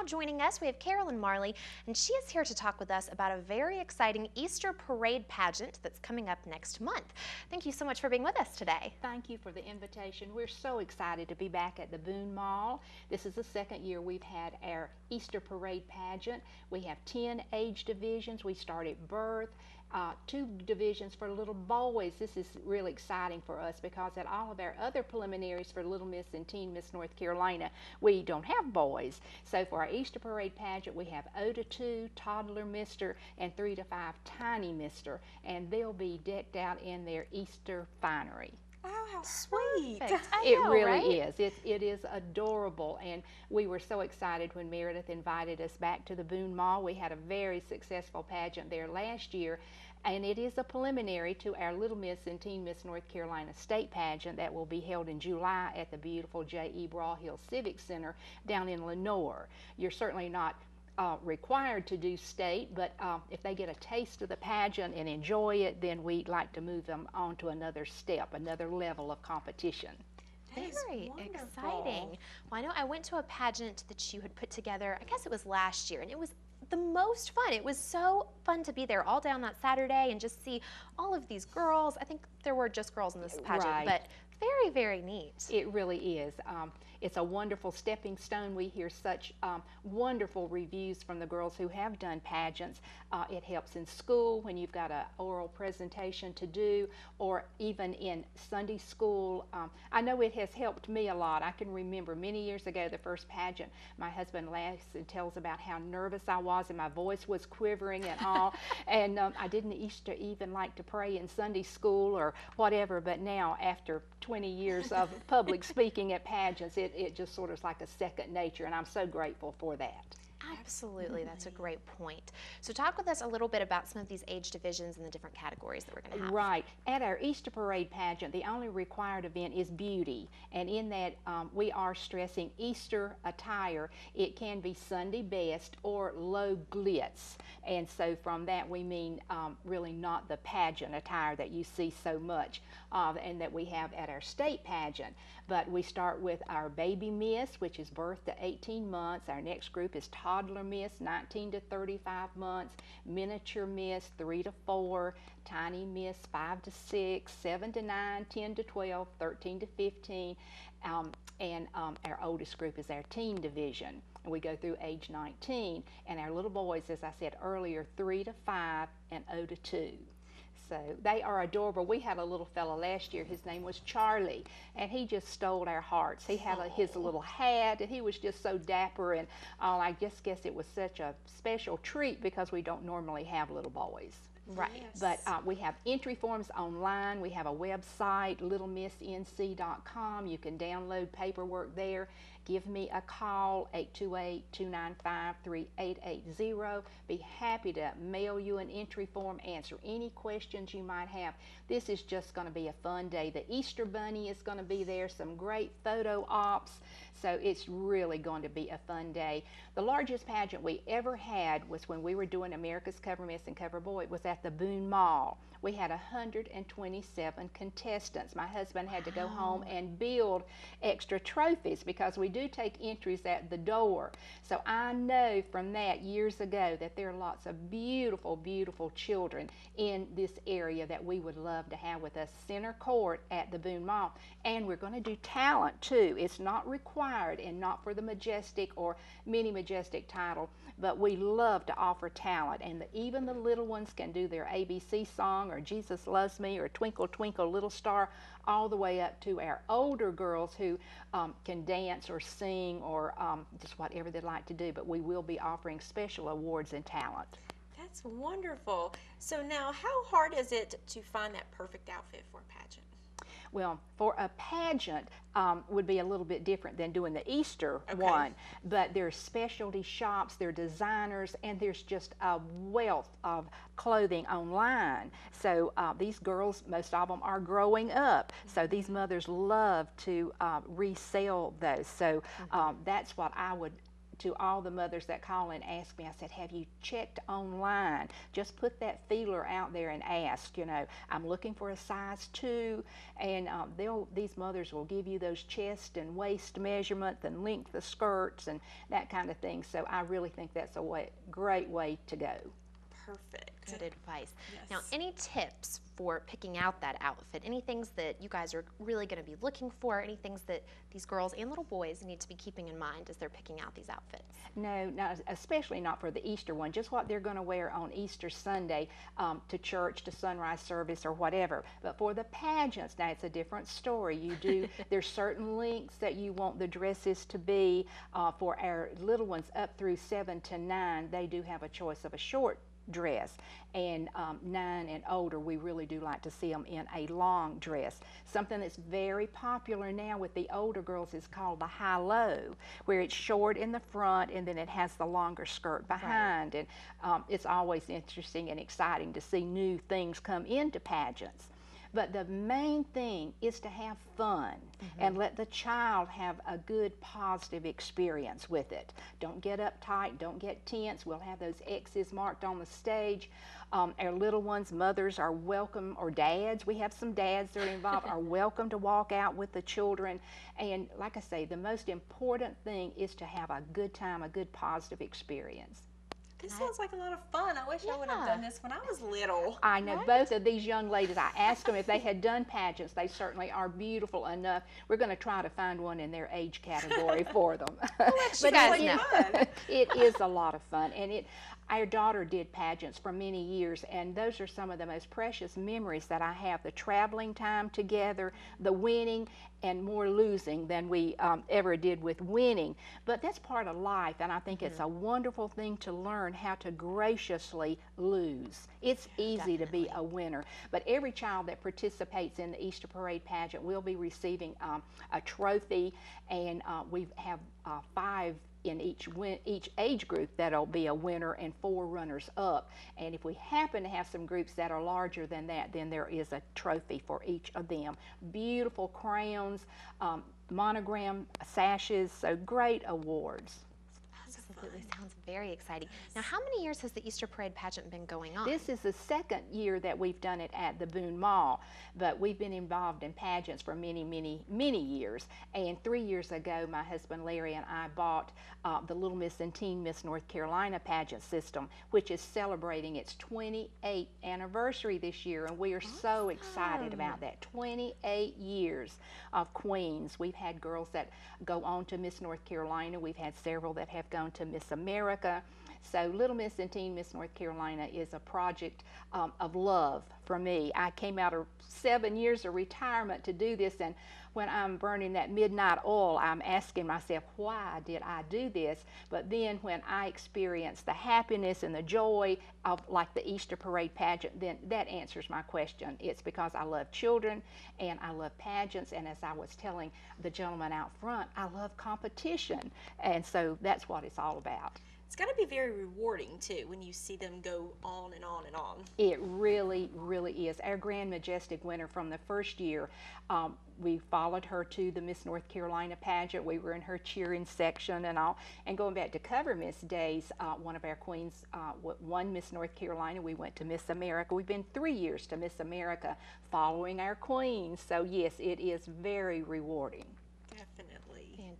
now joining us, we have Carolyn Marley, and she is here to talk with us about a very exciting Easter parade pageant that's coming up next month. Thank you so much for being with us today. Thank you for the invitation. We're so excited to be back at the Boone Mall. This is the second year we've had our Easter parade pageant. We have 10 age divisions. We start at birth. 2 divisions for little boys. This is really exciting for us because at all of our other preliminaries for Little Miss and Teen Miss North Carolina, we don't have boys. So for our Easter parade pageant, we have 0 to 2, toddler mister, and 3 to 5, tiny mister, and they'll be decked out in their Easter finery. Oh, how sweet. It really is. It is adorable, and we were so excited when Meredith invited us back to the Boone Mall. We had a very successful pageant there last year, and it is a preliminary to our Little Miss and Teen Miss North Carolina state pageant that will be held in July at the beautiful J.E. Brawhill Civic Center down in Lenoir. You're certainly not required to do state, but if they get a taste of the pageant and enjoy it, then we'd like to move them on to another step, another level of competition. Very exciting. Well, I know I went to a pageant that you had put together, I guess it was last year, and it was the most fun. It was so fun to be there all down that Saturday and just see all of these girls. I think there were just girls in this pageant, but very, very neat. It really is. It's a wonderful stepping stone. We hear such wonderful reviews from the girls who have done pageants. It helps in school when you've got an oral presentation to do, or even in Sunday school. I know it has helped me a lot. I can remember many years ago, the first pageant, my husband laughs and tells about how nervous I was and my voice was quivering and all. And I didn't used to even like to pray in Sunday school or whatever, but now after 20 years of public speaking at pageants, it just sort of like a second nature, and I'm so grateful for that. Absolutely, that's a great point. So talk with us a little bit about some of these age divisions and the different categories that we're going to have. Right. At our Easter parade pageant, the only required event is beauty, and in that we are stressing Easter attire. It can be Sunday best or low glitz, and so from that we mean really not the pageant attire that you see so much of and that we have at our state pageant. But we start with our baby miss, which is birth to 18 months. Our next group is toddler miss, 19 to 35 months, miniature miss, 3 to 4, tiny miss, 5 to 6, 7 to 9, 10 to 12, 13 to 15, and our oldest group is our teen division. And we go through age 19, and our little boys, as I said earlier, 3 to 5 and 0 to 2. So they are adorable. We had a little fella last year, his name was Charlie, and he just stole our hearts. He had his little hat, and he was just so dapper, and I just guess it was such a special treat because we don't normally have little boys. Right. Yes. But we have entry forms online. We have a website, littlemissnc.com. You can download paperwork there. Give me a call, 828-295-3880. Be happy to mail you an entry form, answer any questions you might have. This is just going to be a fun day. The Easter Bunny is going to be there, some great photo ops. So it's really going to be a fun day. The largest pageant we ever had was when we were doing America's Cover Miss and Cover Boy. It was at the Boone Mall. We had 127 contestants. My husband had to go home and build extra trophies because we do take entries at the door. So I know from that years ago that there are lots of beautiful, beautiful children in this area that we would love to have with us. Center court at the Boone Mall. And we're going to do talent too. It's not required and not for the majestic or mini majestic title, but we love to offer talent, and even the little ones can do their ABC song or Jesus Loves Me or Twinkle Twinkle Little Star, all the way up to our older girls who can dance or sing or just whatever they'd like to do. But we will be offering special awards in talent. That's wonderful. So now, how hard is it to find that perfect outfit for a pageant? Well, for a pageant would be a little bit different than doing the Easter one, but there's specialty shops, there are designers, and there's just a wealth of clothing online. So these girls, most of them are growing up, so these mothers love to resell those. So that's what I would to all the mothers that call and ask me, I said, have you checked online? Just put that feeler out there and ask, you know, I'm looking for a size 2, and these mothers will give you those chest and waist measurements and length of skirts and that kind of thing. So I really think that's a great way to go. Perfect. Good advice. Yes. Now, any tips for picking out that outfit? Any things that you guys are really going to be looking for? Any things that these girls and little boys need to be keeping in mind as they're picking out these outfits? No, especially not for the Easter one, just what they're going to wear on Easter Sunday to church, to sunrise service, or whatever. But for the pageants, now it's a different story. There's certain lengths that you want the dresses to be. For our little ones up through 7 to 9, they do have a choice of a short dress, and 9 and older, we really do like to see them in a long dress. Something that's very popular now with the older girls is called the high-low, where it's short in the front and then it has the longer skirt behind. Right. And it's always interesting and exciting to see new things come into pageants. But the main thing is to have fun and let the child have a good, positive experience with it. Don't get uptight, don't get tense. We'll have those X's marked on the stage. Our little ones, mothers are welcome, or dads, we have some dads that are involved, are welcome to walk out with the children. And like I say, the most important thing is to have a good time, a good, positive experience. This sounds like a lot of fun. I wish I would have done this when I was little. I know both of these young ladies, I asked them if they had done pageants. They certainly are beautiful enough. We're going to try to find one in their age category for them. But it is a lot of fun. And our daughter did pageants for many years, and those are some of the most precious memories that I have. The traveling time together, the winning, and more losing than we ever did with winning. But that's part of life, and I think it's a wonderful thing to learn how to graciously lose. It's easy to be a winner, but every child that participates in the Easter Parade pageant will be receiving a trophy, and we have 5 in each age group that'll be a winner and 4 runners up. And if we happen to have some groups that are larger than that, then there is a trophy for each of them. Beautiful crowns, monogram sashes, so great awards. Absolutely, sounds very exciting. Now, how many years has the Easter Parade pageant been going on? This is the 2nd year that we've done it at the Boone Mall, but we've been involved in pageants for many, many, many years. And 3 years ago, my husband Larry and I bought the Little Miss and Teen Miss North Carolina pageant system, which is celebrating its 28th anniversary this year, and we are so excited about that. 28 years of queens. We've had girls that go on to Miss North Carolina. We've had several that have gone to Miss America. So Little Miss and Teen Miss North Carolina is a project of love for me. I came out of 7 years of retirement to do this, and when I'm burning that midnight oil, I'm asking myself, why did I do this? But then when I experience the happiness and the joy of like the Easter Parade pageant, then that answers my question. It's because I love children and I love pageants, and as I was telling the gentleman out front, I love competition, and so that's what it's all about. It's got to be very rewarding, too, when you see them go on and on and on. It really, really is. Our Grand Majestic winner from the first year, we followed her to the Miss North Carolina pageant. We were in her cheering section and all. And going back to Cover Miss days, one of our queens won Miss North Carolina. We went to Miss America. We've been 3 years to Miss America following our queens. So, yes, it is very rewarding. Definitely.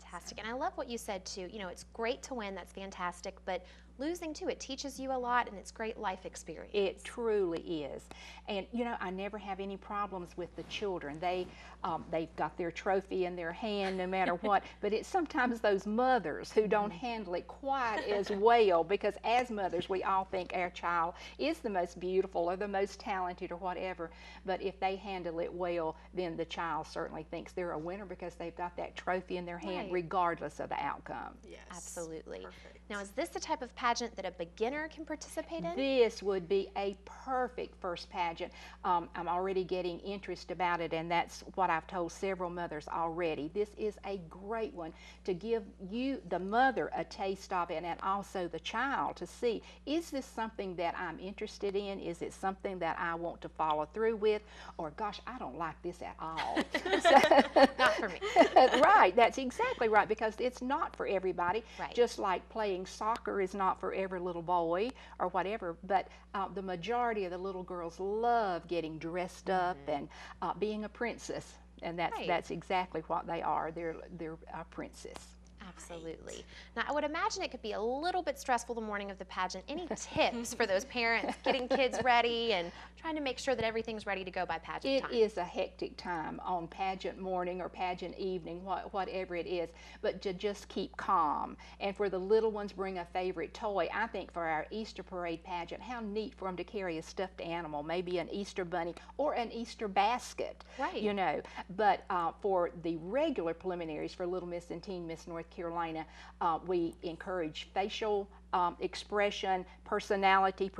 Fantastic. And I love what you said too. You know, it's great to win, that's fantastic, but losing too, it teaches you a lot, and it's great life experience. It truly is. And you know, I never have any problems with the children. They've got their trophy in their hand no matter what, but it's sometimes those mothers who don't handle it quite as well, because as mothers we all think our child is the most beautiful or the most talented or whatever, but if they handle it well, then the child certainly thinks they're a winner because they've got that trophy in their hand regardless of the outcome. Yes. Absolutely. Perfect. Now, is this the type of pageant pageant that a beginner can participate in? This would be a perfect first pageant. I'm already getting interest about it, and that's what I've told several mothers already. This is a great one to give you, the mother, a taste of it, and also the child to see, is this something that I'm interested in? Is it something that I want to follow through with? Or, gosh, I don't like this at all. Not for me. Right, that's exactly right, because it's not for everybody. Right. Just like playing soccer is not for every little boy or whatever, but the majority of the little girls love getting dressed up and being a princess, and that's exactly what they are. They're a princess. Absolutely. Now, I would imagine it could be a little bit stressful the morning of the pageant. Any tips for those parents getting kids ready and trying to make sure that everything's ready to go by pageant time? It is a hectic time on pageant morning or pageant evening, whatever it is, but to just keep calm. And for the little ones, bring a favorite toy. I think for our Easter parade pageant, how neat for them to carry a stuffed animal, maybe an Easter bunny or an Easter basket. Right. You know, but for the regular preliminaries for Little Miss and Teen Miss North Carolina, we encourage facial expression, personality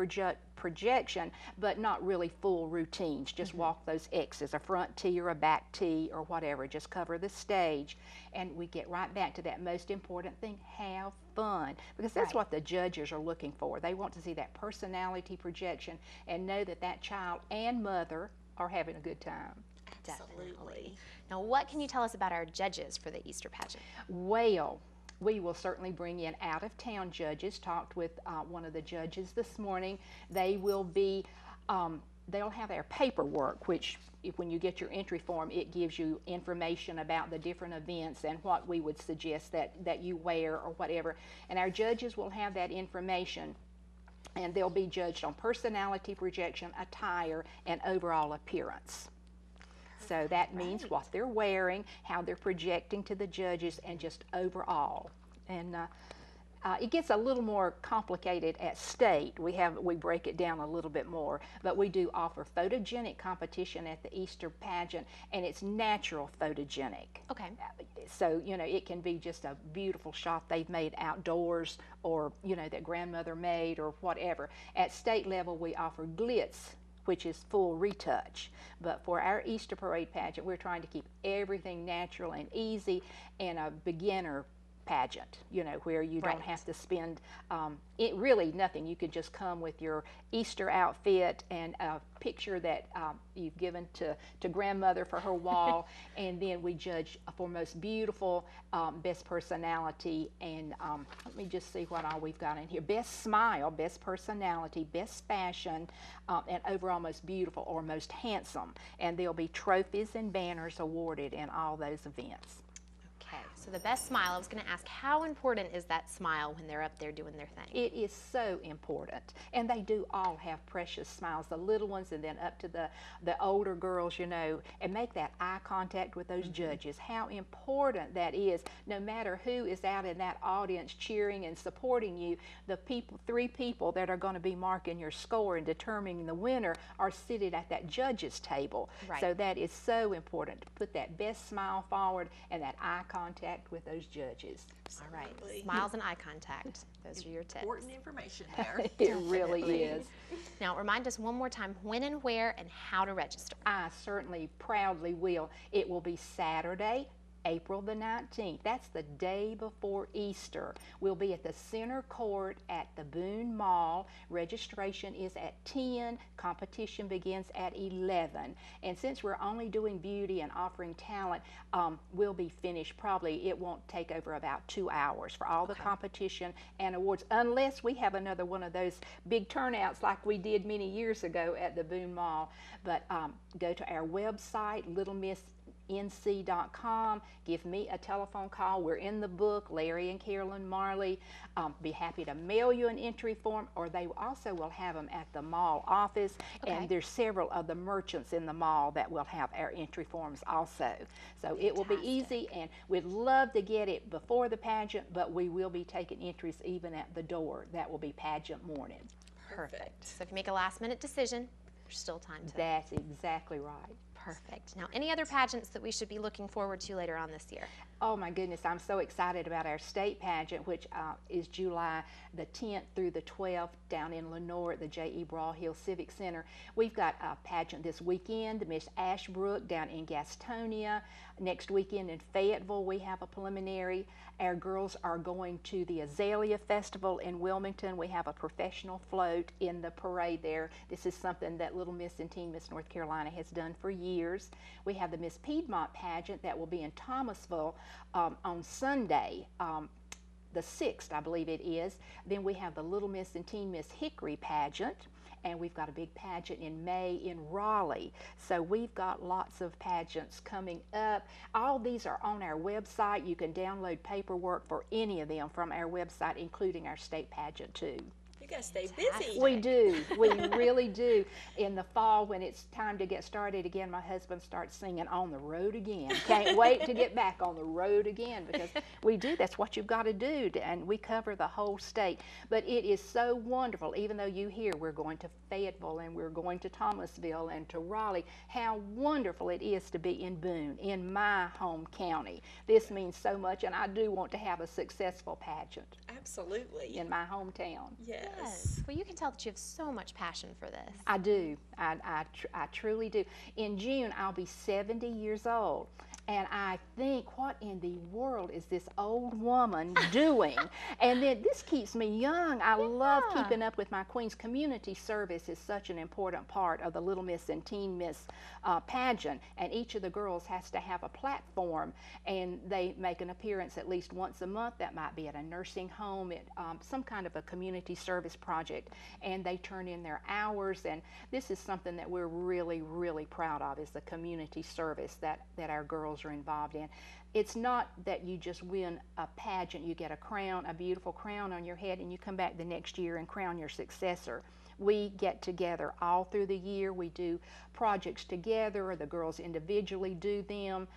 projection, but not really full routines. Just walk those X's, a front T or a back T or whatever. Just cover the stage. And we get right back to that most important thing, have fun. Because that's what the judges are looking for. They want to see that personality projection and know that that child and mother are having a good time. Definitely. Now, what can you tell us about our judges for the Easter pageant? Well, we will certainly bring in out-of-town judges. Talked with one of the judges this morning. They will be, they'll have their paperwork, which when you get your entry form, it gives you information about the different events and what we would suggest that you wear or whatever. And our judges will have that information, and they'll be judged on personality projection, attire, and overall appearance. So that means what they're wearing, how they're projecting to the judges, and just overall. And it gets a little more complicated at state. We break it down a little bit more, but we do offer photogenic competition at the Easter pageant, and it's natural photogenic. Okay. So, you know, it can be just a beautiful shot they've made outdoors, or, you know, that grandmother made or whatever. At state level, we offer glitz, which is full retouch. But for our Easter parade pageant, we're trying to keep everything natural and easy, and a beginner pageant, you know, where you don't have to spend really nothing. You could just come with your Easter outfit and a picture that you've given to grandmother for her wall, and then we judge for most beautiful, best personality, and let me just see what all we've got in here. Best smile, best personality, best fashion, and overall most beautiful or most handsome. And there'll be trophies and banners awarded in all those events. Okay, so the best smile, I was going to ask, how important is that smile when they're up there doing their thing? It is so important, and they do all have precious smiles, the little ones and then up to the older girls, you know, and make that eye contact with those judges. How important that is. No matter who is out in that audience cheering and supporting you, the three people that are going to be marking your score and determining the winner are seated at that judge's table. Right. So that is so important, to put that best smile forward and that eye contact with those judges. All right, smiles and eye contact. Those are your tips. Important information there. It really is. Now, remind us one more time when and where and how to register. I certainly proudly will. It will be Saturday, April the 19th. That's the day before Easter. We'll be at the center court at the Boone Mall. Registration is at 10. Competition begins at 11. And since we're only doing beauty and offering talent, we'll be finished probably, it won't take over about 2 hours for all the competition and awards, unless we have another one of those big turnouts like we did many years ago at the Boone Mall. But go to our website, littlemissnc.com. Give me a telephone call. We're in the book, Larry and Carolyn Marley. Be happy to mail you an entry form, or they also will have them at the mall office. And there's several of the merchants in the mall that will have our entry forms also. So it will be easy, and we'd love to get it before the pageant, but we will be taking entries even at the door. That will be pageant morning. Perfect. So if you make a last minute decision, there's still time to. That's exactly right. Perfect. Now, any other pageants that we should be looking forward to later on this year? Oh my goodness, I'm so excited about our state pageant, which is July the 10th through the 12th down in Lenoir at the J.E. Brawhill Civic Center. We've got a pageant this weekend, the Miss Ashbrook down in Gastonia. Next weekend in Fayetteville, we have a preliminary. Our girls are going to the Azalea Festival in Wilmington. We have a professional float in the parade there. This is something that Little Miss and Teen Miss North Carolina has done for years. We have the Miss Piedmont pageant that will be in Thomasville on Sunday, the 6th, I believe it is. Then we have the Little Miss and Teen Miss Hickory pageant, and we've got a big pageant in May in Raleigh. So we've got lots of pageants coming up. All these are on our website. You can download paperwork for any of them from our website, including our state pageant too. You gotta stay busy. We do. We really do. In the fall, when it's time to get started again, my husband starts singing "On the Road Again." Can't wait to get back on the road again, because we do. That's what you've got to do, and we cover the whole state. But it is so wonderful. Even though you hear we're going to Fayetteville and we're going to Thomasville and to Raleigh, how wonderful it is to be in Boone, in my home county. This means so much, and I do want to have a successful pageant Absolutely. in my hometown. Yes. Yes. Well, you can tell that you have so much passion for this. I do. I truly do. In June, I'll be 70 years old. And I think, what in the world is this old woman doing? And then this keeps me young. I love keeping up with my Queens. Community service is such an important part of the Little Miss and Teen Miss pageant. And each of the girls has to have a platform, and they make an appearance at least once a month. That might be at a nursing home, at some kind of a community service project. And they turn in their hours. And this is something that we're really, really proud of, is the community service that our girls are involved in. It's not that you just win a pageant, you get a crown, a beautiful crown on your head, and you come back the next year and crown your successor. We get together all through the year. We do projects together, or the girls individually do them.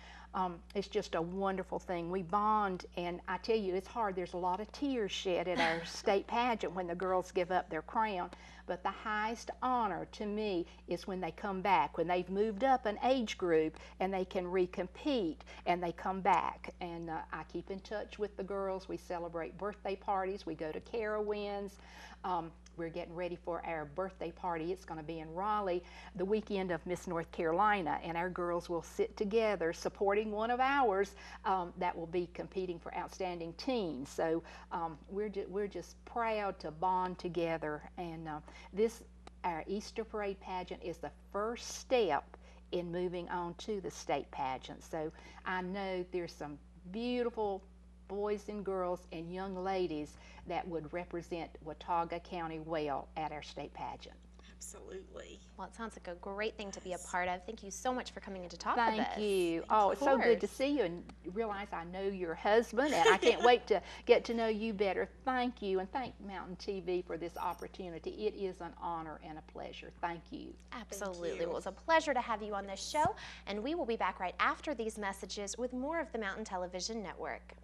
It's just a wonderful thing. We bond, and I tell you, it's hard. There's a lot of tears shed at our state pageant when the girls give up their crown. But the highest honor to me is when they come back, when they've moved up an age group and they can recompete and they come back. And I keep in touch with the girls. We celebrate birthday parties. We go to Carowinds. We're getting ready for our birthday party. It's going to be in Raleigh the weekend of Miss North Carolina, and our girls will sit together supporting one of ours that will be competing for Outstanding Teen. So we're just proud to bond together, and our Easter Parade pageant is the first step in moving on to the state pageant. So I know there's some beautiful boys and girls and young ladies that would represent Watauga County well at our state pageant. Absolutely. Well, it sounds like a great thing to be a part of. Thank you so much for coming in to talk with us. Thank you. Oh, it's so good to see you and realize I know your husband, and I can't wait to get to know you better. Thank you, and thank Mountain TV for this opportunity. It is an honor and a pleasure. Thank you. Absolutely. Thank you. Well, it was a pleasure to have you on this show, and we will be back right after these messages with more of the Mountain Television Network.